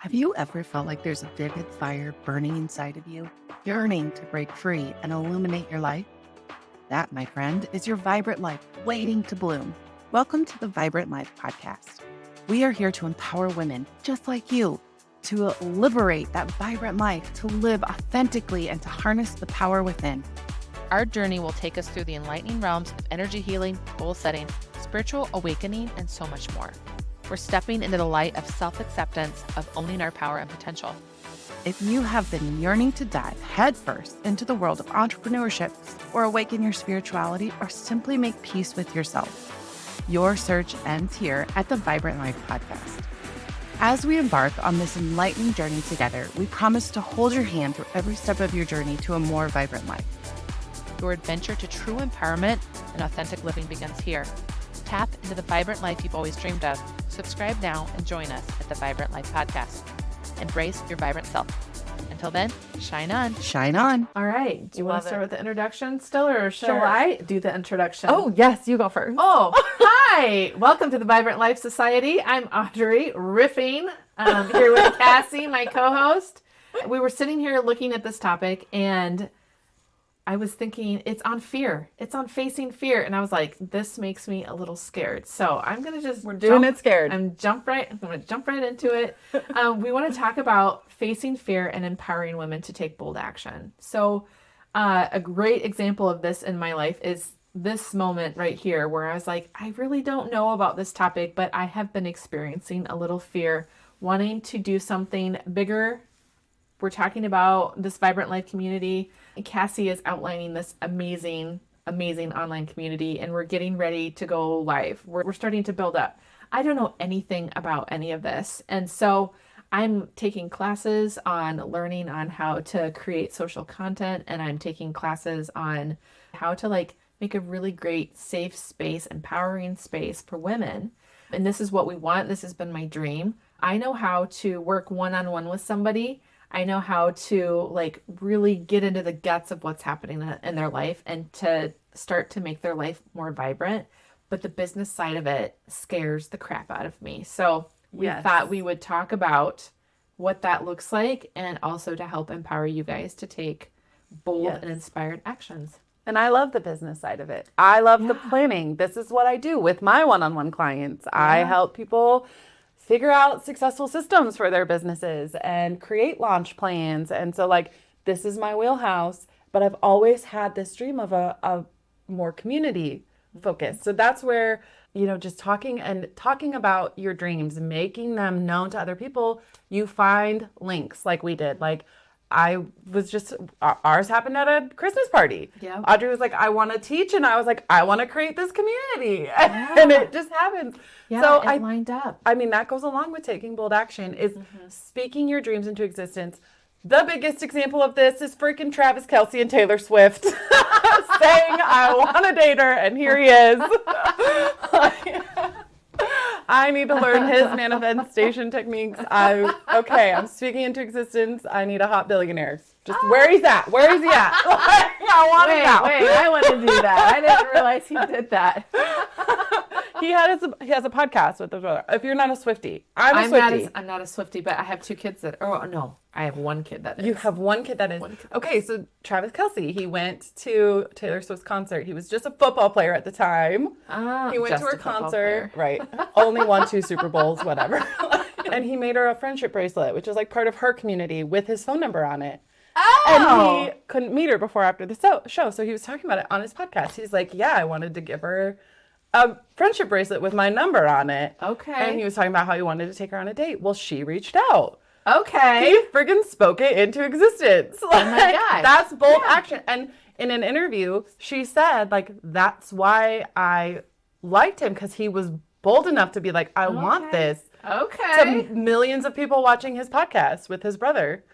Have you ever felt like there's a vivid fire burning inside of you, yearning to break free and illuminate your life? That, my friend, is your vibrant life waiting to bloom. Welcome to the Vibrant Life Podcast. We are here to empower women just like you to liberate that vibrant life, to live authentically, and to harness the power within. Our journey will take us through the enlightening realms of energy healing, goal setting, spiritual awakening, and so much more. We're stepping into the light of self-acceptance, of owning our power and potential. If you have been yearning to dive headfirst into the world of entrepreneurship, or awaken your spirituality, or simply make peace with yourself, your search ends here at the Vibrant Life Podcast. As we embark on this enlightening journey together, we promise to hold your hand through every step of your journey to a more vibrant life. Your adventure to true empowerment and authentic living begins here. Tap into the vibrant life you've always dreamed of. Subscribe now and join us at the Vibrant Life Podcast. Embrace your vibrant self. Until then, shine on. Shine on. All right. Do you want to start with the introduction still, or shall Sure. I do the introduction? Oh, yes, you go first. Oh, hi. Welcome to the Vibrant Life Society. I'm Audrey, riffing here with Cassie, my co-host. We were sitting here looking at this topic, and I was thinking it's on fear. It's on facing fear. And I was like, this makes me a little scared. So I'm going to just... We're doing it scared. I'm going to jump right into it. We want to talk about facing fear and empowering women to take bold action. So a great example of this in my life is this moment right here where I was like, I really don't know about this topic, but I have been experiencing a little fear, wanting to do something bigger. We're talking about this Vibrant Life community. Cassie is outlining this amazing online community, and we're getting ready to go live. We're starting to build up. I don't know anything about any of this. And so I'm taking classes on learning on how to create social content, and I'm taking classes on how to make a really great safe space, empowering space for women. And this is what we want. This has been my dream. I know how to work one-on-one with somebody. I know how to really get into the guts of what's happening in their life and to start to make their life more vibrant. But the business side of it scares the crap out of me. So we thought we would talk about what that looks like, and also to help empower you guys to take bold and inspired actions. And I love the business side of it. I love the planning. This is what I do with my one-on-one clients. I help people figure out successful systems for their businesses and create launch plans. And so this is my wheelhouse, but I've always had this dream of a more community focus. So that's where, just talking about your dreams, making them known to other people, you find links like we did. Ours happened at a Christmas party. Yeah. Audrey was like, I want to teach. And I was like, I want to create this community. And it just happens. Yeah, so it lined up. I mean, that goes along with taking bold action, is speaking your dreams into existence. The biggest example of this is freaking Travis Kelce and Taylor Swift saying, I want to date her. And here he is. I need to learn his manifestation techniques. I'm speaking into existence. I need a hot billionaire. Just where he's at. Where is he at? I want to know. Wait, I want to do that. I didn't realize he did that. He has a podcast with his brother. If you're not a Swiftie, I'm a Swiftie. I'm not a Swiftie, but I have two kids I have one kid that is. You have one kid that is. Okay, so Travis Kelce, he went to Taylor Swift's concert. He was just a football player at the time. He went to her concert. Right. Only won 2 Super Bowls, whatever. And he made her a friendship bracelet, which is part of her community, with his phone number on it. Oh! And he couldn't meet her before or after the show. So he was talking about it on his podcast. He's like, I wanted to give her a friendship bracelet with my number on it. Okay. And he was talking about how he wanted to take her on a date. Well, she reached out. Okay. He friggin' spoke it into existence. Oh my God. That's bold action. And in an interview, she said, that's why I liked him, because he was bold enough to be like, I want this. Okay. To millions of people watching his podcast with his brother.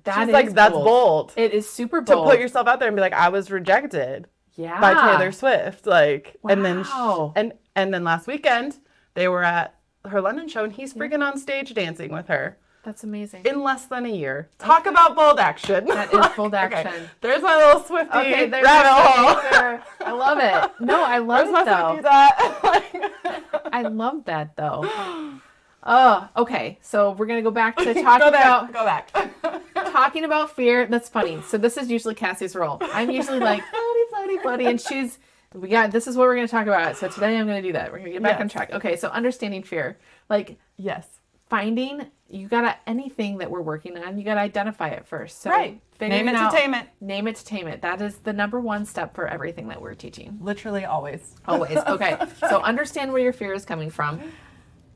That She's is that's bold. It is super bold. To put yourself out there and be like, I was rejected. Yeah. By Taylor Swift. Wow. And then last weekend they were at her London show, and he's freaking on stage dancing with her. That's amazing. In less than a year. Talk about bold action. That is bold action. Okay. There's my little Swiftie there's rabbit hole. I love it. No, I love Where's it my though. Swifties at? I love that though. Oh, okay. So we're going to go back to talking Go back. talking about fear. That's funny. So this is usually Cassie's role. I'm usually like, floaty, and this is what we're going to talk about. So today I'm going to do that. We're going to get back on track. Okay. So understanding fear, like you gotta, anything that we're working on, you gotta identify it first. So right. Name it to tame it. Name it to tame it. That is the number one step for everything that we're teaching. Literally always. Always. Okay. So understand where your fear is coming from,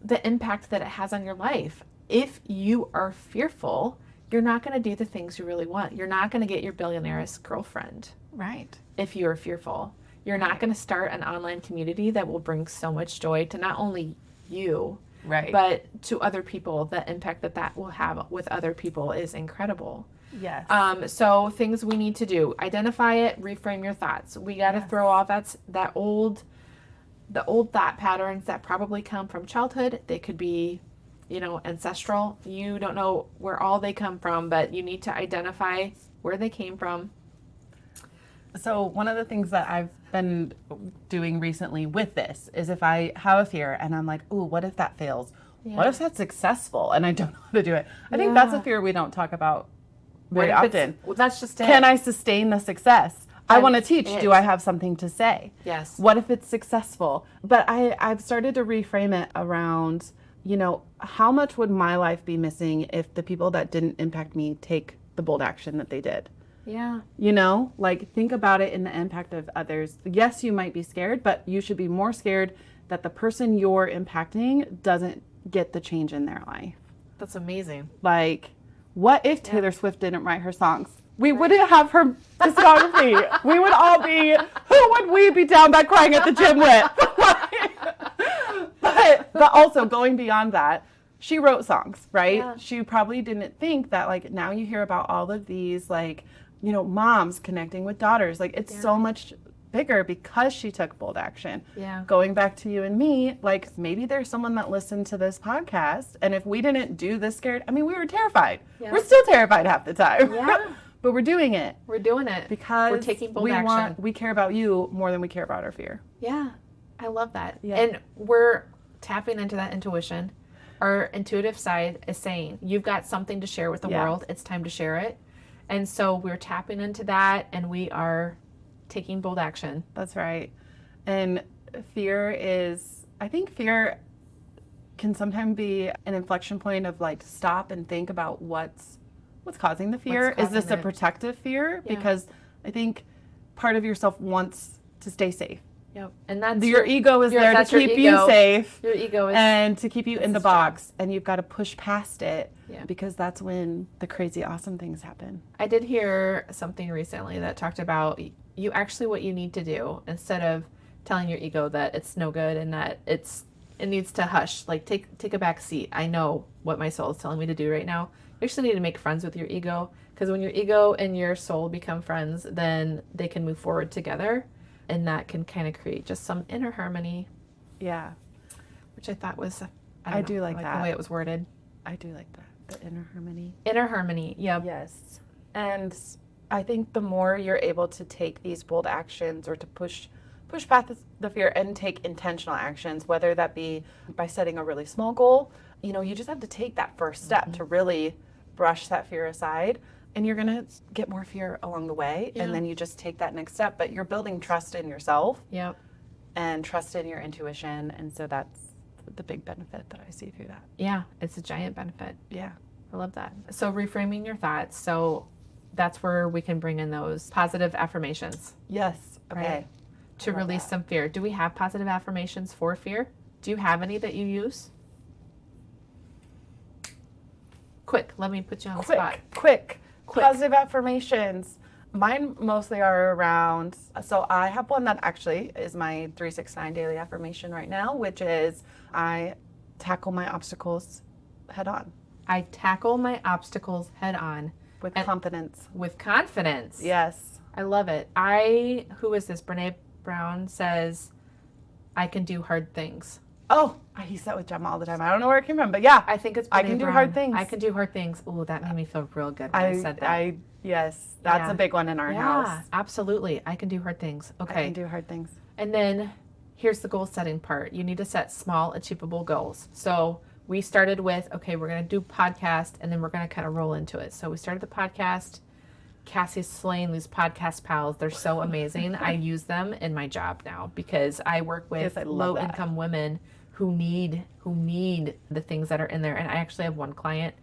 the impact that it has on your life. If you are fearful, you're not going to do the things you really want. You're not going to get your billionaire's girlfriend. Right. If you're fearful, you're not going to start an online community that will bring so much joy to not only you, right, but to other people. The impact that will have with other people is incredible. Yes. So things we need to do: identify it, reframe your thoughts. We got to throw off the old thought patterns that probably come from childhood. They could be, ancestral. You don't know where all they come from, but you need to identify where they came from. So one of the things that I've been doing recently with this is if I have a fear and I'm like, ooh, what if that fails? Yeah. What if that's successful and I don't know how to do it? I think that's a fear we don't talk about very often. Well, that's just it. Can I sustain the success? I want to teach. Do I have something to say? Yes. What if it's successful? But I've started to reframe it around, how much would my life be missing if the people that didn't impact me take the bold action that they did? Yeah. Think about it in the impact of others. Yes, you might be scared, but you should be more scared that the person you're impacting doesn't get the change in their life. That's amazing. Like, what if Taylor Swift didn't write her songs? We wouldn't have her discography. We would all be, who would we be down by crying at the gym with? But also going beyond that, she wrote songs, right? Yeah. She probably didn't think that, now you hear about all of these, moms connecting with daughters. It's so much bigger because she took bold action. Yeah. Going back to you and me, maybe there's someone that listened to this podcast, and if we didn't do this scared, we were terrified. Yeah. We're still terrified half the time. Yeah. But we're doing it. We're doing it. Because we're taking bold action. We care about you more than we care about our fear. Yeah. I love that. Yeah. And we're tapping into that intuition. Our intuitive side is saying, you've got something to share with the world. It's time to share it. And so we're tapping into that, and we are taking bold action. That's right. And I think fear can sometimes be an inflection point of stop and think about what's causing the fear. Is this a protective fear? Yeah. Because I think part of yourself wants to stay safe. Yep. And that's your ego is there to keep you safe. Your ego is, and to keep you in the box. And you've got to push past it, yeah, because that's when the crazy awesome things happen. I did hear something recently that talked about what you need to do, instead of telling your ego that it's no good and that it needs to hush, take a back seat. I know what my soul is telling me to do right now. You actually need to make friends with your ego, because when your ego and your soul become friends, then they can move forward together. And that can kind of create just some inner harmony. Yeah. Which I thought was, I do like that. The way it was worded. I do like that. The inner harmony. Inner harmony, yep. Yes. And I think the more you're able to take these bold actions, or to push past the fear and take intentional actions, whether that be by setting a really small goal, you just have to take that first step to really brush that fear aside. And you're going to get more fear along the way. Yeah. And then you just take that next step. But you're building trust in yourself. Yep. And trust in your intuition. And so that's the big benefit that I see through that. Yeah. It's a giant benefit. Yeah. I love that. So reframing your thoughts. So that's where we can bring in those positive affirmations. Yes. Okay. Right? To release some fear. Do we have positive affirmations for fear? Do you have any that you use? Quick. Let me put you on the spot. Quick. Positive affirmations. Mine mostly are around, so I have one that actually is my 369 daily affirmation right now, which is I tackle my obstacles head on. I tackle my obstacles head on. With confidence. With confidence. Yes. I love it. Who is this? Brene Brown says, I can do hard things. Oh, I use that with Gemma all the time. I don't know where it came from, but yeah. I think it's Brene I can Brown. do hard things. I can do hard things. Oh, that made me feel real good when I said that. Yes, that's a big one in our house. Yeah, absolutely. I can do hard things. Okay. I can do hard things. And then here's the goal setting part. You need to set small, achievable goals. So we started with, okay, we're going to do podcast, and then we're going to kind of roll into it. So we started the podcast. Cassie's slaying these podcast pals. They're so amazing. I use them in my job now because I work with low-income women who need the things that are in there. And I actually have one client,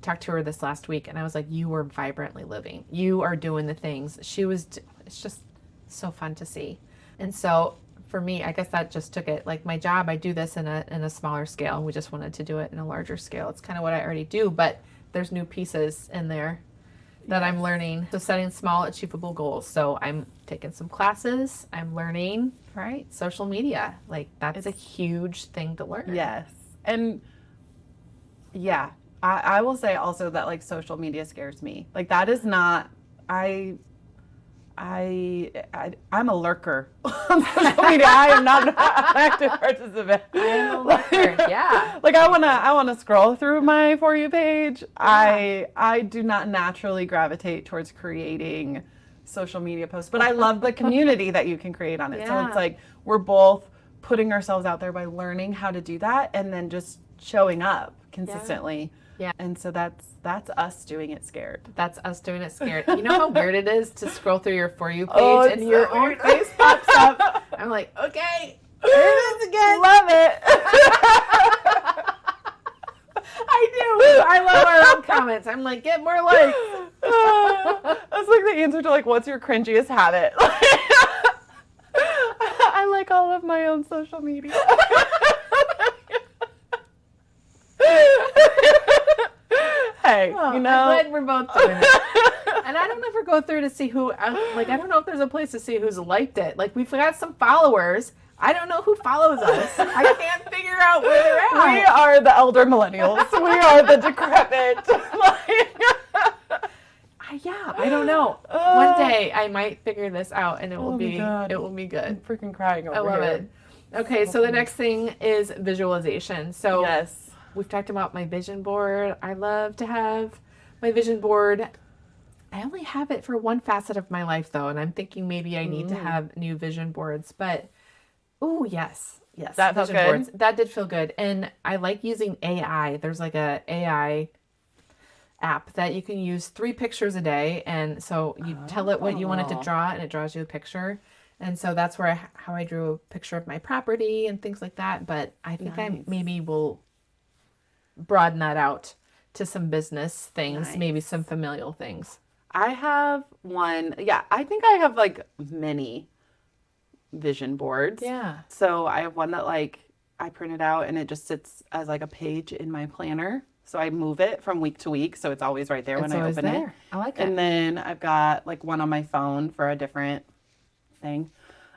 talked to her this last week, and I was like, you are vibrantly living. You are doing the things. It's just so fun to see. And so for me, I guess that just took it. Like my job, I do this in a smaller scale, and we just wanted to do it in a larger scale. It's kind of what I already do, but there's new pieces in there that I'm learning. So setting small, achievable goals. So I'm taking some classes. I'm learning, right? Social media. Like that's a huge thing to learn. Yes. And yeah, I will say also that like social media scares me. Like that is not, I'm a lurker on social media. I am not an active participant. I am a lurker. Yeah. Like I wanna scroll through my For You page. Yeah. I do not naturally gravitate towards creating social media posts, but I love the community that you can create on it. Yeah. So it's like we're both putting ourselves out there by learning how to do that and then just showing up consistently. Yeah. And so that's us doing it scared. That's us doing it scared. You know how weird it is to scroll through your For You page and so your own face pops up? I'm like, okay, there it is again. Love it. I do. I love our own comments. I'm like, get more likes. That's like the answer to like, what's your cringiest habit? I like all of my own social media. Hey, I'm glad we're both doing it. And I don't ever go through to see who, I don't know if there's a place to see who's liked it. Like, we've got some followers. I don't know who follows us. I can't figure out where they're at. We are the elder millennials. We are the decrepit. Yeah, I don't know. One day I might figure this out, and it will be good. I'm freaking crying over here. I love it. Okay, so the next thing is visualization. So yes. We've talked about my vision board. I love to have my vision board. I only have it for one facet of my life, though, and I'm thinking maybe I need to have new vision boards. But, yes, that felt good. Boards. That did feel good, and I like using AI. There's like a AI app that you can use 3 pictures a day, and so you tell it what you want it to draw, and it draws you a picture. And so that's where how I drew a picture of my property and things like that. But I think I maybe will broaden that out to some business things, maybe some familial things. I have one. Yeah, I think I have like many vision boards. Yeah. So I have one that like I printed out and it just sits as like a page in my planner. So I move it from week to week. So it's always right there when I open it. I like it. And then I've got like one on my phone for a different thing.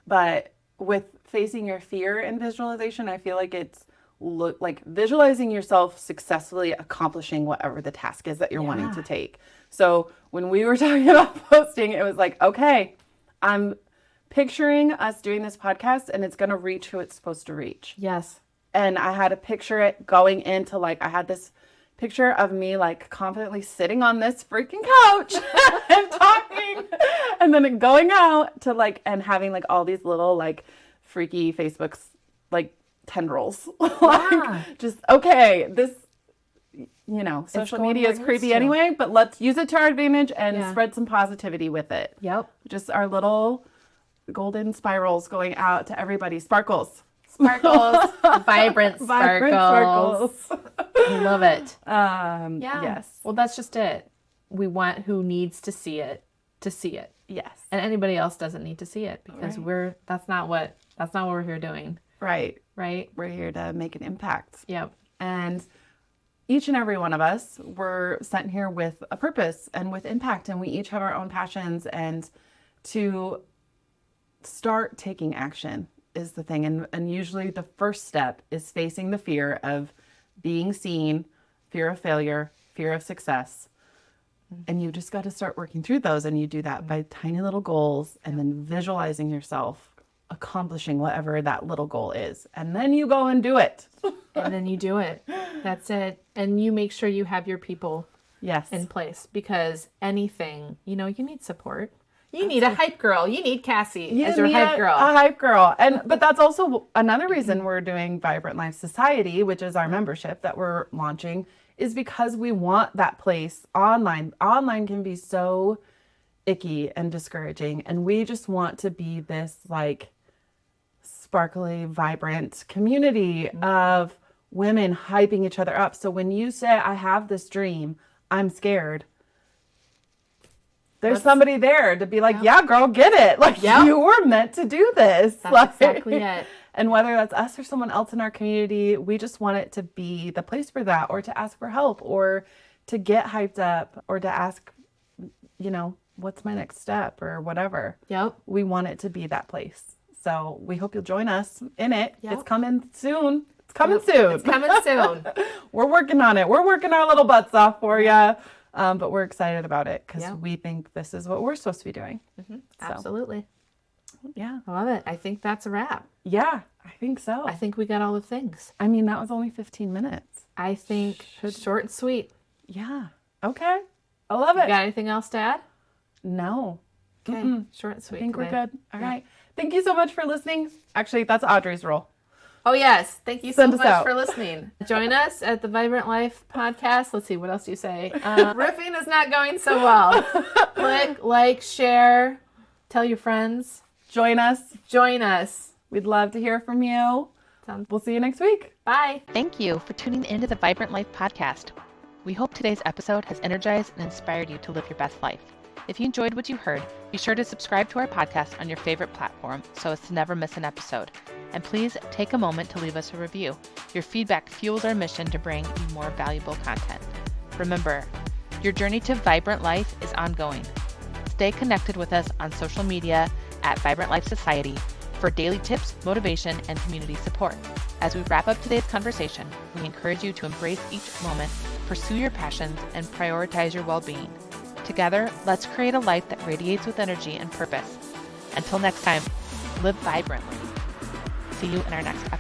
But with facing your fear and visualization, I feel like it's like visualizing yourself successfully accomplishing whatever the task is that you're wanting to take. So when we were talking about posting, it was like, okay, I'm picturing us doing this podcast and it's going to reach who it's supposed to reach. Yes. And I had to picture it going into like, I had this picture of me like confidently sitting on this freaking couch and talking and then going out to like, and having like all these little like freaky Facebooks, like tendrils. Like just, okay, this, social media is creepy anyway, but let's use it to our advantage and spread some positivity with it. Yep. Just our little golden spirals going out to everybody. Sparkles. Vibrant sparkles. I love it. Yes. Well, that's just it. We want who needs to see it to see it. Yes. And anybody else doesn't need to see it because that's not what we're here doing. Right. We're here to make an impact. Yep. And each and every one of us were sent here with a purpose and with impact, and we each have our own passions, and to start taking action is the thing. And usually the first step is facing the fear of being seen, fear of failure, fear of success. And you just got to start working through those. And you do that by tiny little goals and then visualizing yourself accomplishing whatever that little goal is. And then you go and do it. And then you do it. That's it. And you make sure you have your people in place, because anything, you need support. You need a hype girl. You need Cassie You as your need hype girl. A hype girl. But that's also another reason we're doing Vibrant Life Society, which is our membership that we're launching, is because we want that place online. Online can be so icky and discouraging, and we just want to be this like sparkly, vibrant community of women hyping each other up. So when you say, I have this dream, I'm scared, there's somebody there to be like, yeah, girl, get it. Like, you were meant to do this. That's exactly it. And whether that's us or someone else in our community, we just want it to be the place for that, or to ask for help, or to get hyped up, or to ask, you know, what's my next step or whatever. Yep. We want it to be that place. So we hope you'll join us in it. Yep. It's coming soon. It's coming soon. It's coming soon. We're working on it. We're working our little butts off for you. But we're excited about it because we think this is what we're supposed to be doing. Mm-hmm. Absolutely. Yeah. I love it. I think that's a wrap. Yeah, I think so. I think we got all the things. I mean, that was only 15 minutes. I think short and sweet. Yeah. Okay. I love it. You got anything else to add? No. Okay. Short and sweet. I think we're good. All right. Thank you so much for listening. Actually, that's Audrey's role. Oh, yes. Thank you so Send us much out. for listening. Join us at the Vibrant Life podcast. Let's see. What else do you say? Roofing is not going so well. Click, like, share, tell your friends. Join us. Join us. We'd love to hear from you. We'll see you next week. Bye. Thank you for tuning into the Vibrant Life podcast. We hope today's episode has energized and inspired you to live your best life. If you enjoyed what you heard, be sure to subscribe to our podcast on your favorite platform so as to never miss an episode. And please take a moment to leave us a review. Your feedback fuels our mission to bring you more valuable content. Remember, your journey to vibrant life is ongoing. Stay connected with us on social media at Vibrant Life Society for daily tips, motivation, and community support. As we wrap up today's conversation, we encourage you to embrace each moment, pursue your passions, and prioritize your well-being. Together, let's create a life that radiates with energy and purpose. Until next time, live vibrantly. See you in our next episode.